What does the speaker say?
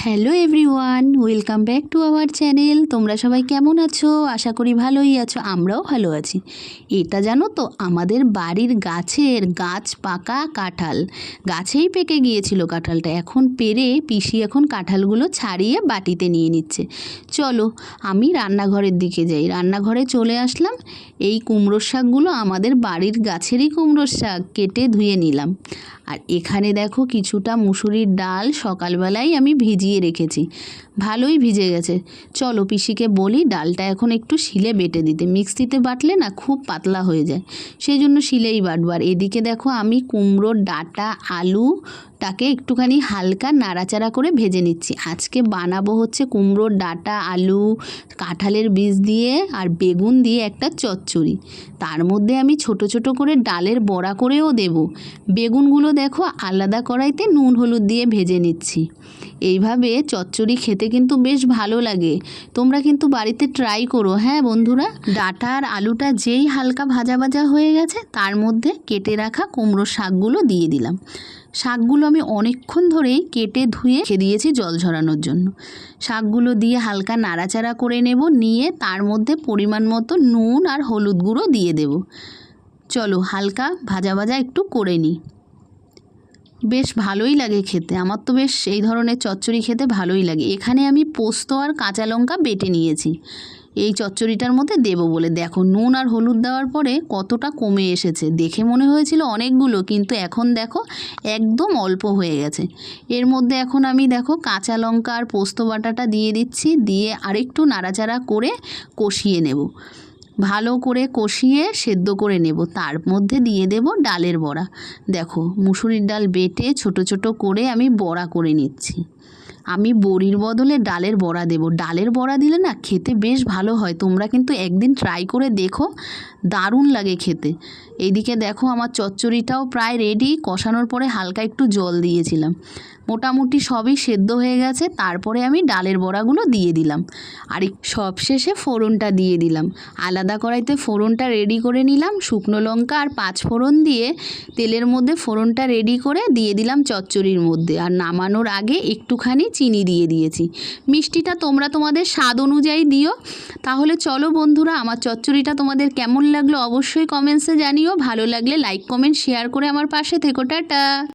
Hello everyone, welcome back to our channel. তোমরা সবাই কেমন আছো? আশা করি ভালোই আছো, আমরাও ভালো আছি। এটা জানো তো, আমাদের বাড়ির গাছ পাকা কাঁঠাল, গাছেই পেকে গিয়েছিল কাঁঠালটা। এখন পেরে পিসি এখন কাঁঠালগুলো ছাড়িয়ে বাটিতে নিয়ে নিচ্ছে। চলো আমি রান্নাঘরের দিকে যাই। রান্নাঘরে চলে আসলাম। এই কুমড়োর শাকগুলো আমাদের বাড়ির গাছেরই কুমড়োর শাক, কেটে ধুয়ে নিলাম। আর এখানে দেখো কিছুটা মুসুরির ডাল সকালবেলায় আমি ভিজিয়ে রেখেছি, ভালোই ভিজে গেছে। চলো পিসিকে বলি ডালটা এখন একটু শিলে বেটে দিতে, মিক্সিতে বাটলে না খুব পাতলা হয়ে যায়, সেই জন্য শিলেই বাটবো। আর এদিকে দেখো আমি কুমড়োর ডাঁটা আলুটাকে একটুখানি হালকা নাড়াচাড়া করে ভেজে নিচ্ছি। আজকে বানাবো হচ্ছে কুমড়োর ডাঁটা আলু কাঁঠালের বীজ দিয়ে আর বেগুন দিয়ে একটা চচ্চড়ি। তার মধ্যে আমি ছোট ছোট করে ডালের বড়া করেও দেব। বেগুনগুলো দেখো আলাদা কড়াইতে নুন হলুদ দিয়ে ভেজে নিচ্ছি। এইভাবে চচ্চড়ি খেতে কিন্তু বেশ ভালো লাগে, তোমরা কিন্তু বাড়িতে ট্রাই করো। হ্যাঁ বন্ধুরা, ডাঁটা আর আলুটা যেই হালকা ভাজা ভাজা হয়ে গেছে তার মধ্যে কেটে রাখা কুমড়োর শাকগুলো দিয়ে দিলাম। শাকগুলো আমি অনেকক্ষণ ধরেই কেটে ধুয়ে রেখে দিয়েছি জল ঝরানোর জন্য। শাকগুলো দিয়ে হালকা নাড়াচাড়া করে নেব, নিয়ে তার মধ্যে পরিমাণ মতো নুন আর হলুদ গুঁড়ো দিয়ে দেব। চলো হালকা ভাজা ভাজা একটু করে নিই। বেশ ভালোই লাগে খেতে, আমার তো বেশ এই ধরনের চচ্চড়ি খেতে ভালোই লাগে। এখানে আমি পোস্ত আর কাঁচা লঙ্কা বেটে নিয়েছি এই চচ্চড়িটার মধ্যে দেবো বলে। দেখো নুন আর হলুদ দেওয়ার পরে কতটা কমে এসেছে, দেখে মনে হয়েছিল অনেকগুলো, কিন্তু এখন দেখো একদম অল্প হয়ে গেছে। এর মধ্যে এখন আমি দেখো কাঁচা লঙ্কা আর পোস্ত বাটাটা দিয়ে দিচ্ছি, দিয়ে আরেকটু নাড়াচাড়া করে কষিয়ে নেব। ভালো করে কষিয়ে সেদ্ধ করে নেব। তার মধ্যে দিয়ে দেব ডালের বড়া। দেখো মুসুরির ডাল বেটে ছোট ছোট করে আমি বড়া করে নিচ্ছি। আমি বড়ির বদলে ডালের বড়া দেব। ডালের বড়া দিলে না খেতে বেশ ভালো হয়, তোমরা কিন্তু একদিন ট্রাই করে দেখো, দারুণ লাগে খেতে। এইদিকে দেখো আমার চচ্চড়িটাও প্রায় রেডি। কষানোর পরে হালকা একটু জল দিয়েছিলাম, মোটামুটি সবই সেদ্ধ হয়ে গেছে। তারপরে আমি ডালের বড়াগুলো দিয়ে দিলাম, আর সব শেষে ফোড়নটা দিয়ে দিলাম। আলাদা কড়াইতে ফোড়নটা রেডি করে নিলাম, শুকনো লঙ্কা আর 5 ফোড়ন দিয়ে তেলের মধ্যে ফোড়নটা রেডি করে দিয়ে দিলাম চচ্চড়ির মধ্যে। আর নামানোর আগে একটুখানি চিনি দিয়ে দিয়েছি। মিষ্টিটা তোমরা তোমাদের স্বাদ অনুযায়ী দিও। তাহলে চলো বন্ধুরা, আমার চচ্চড়িটা তোমাদের কেমন লাগলো অবশ্যই কমেন্টসে জানিও। ভালো লাগলে লাইক কমেন্ট শেয়ার করে আমার পাশে থেকো। টাটা।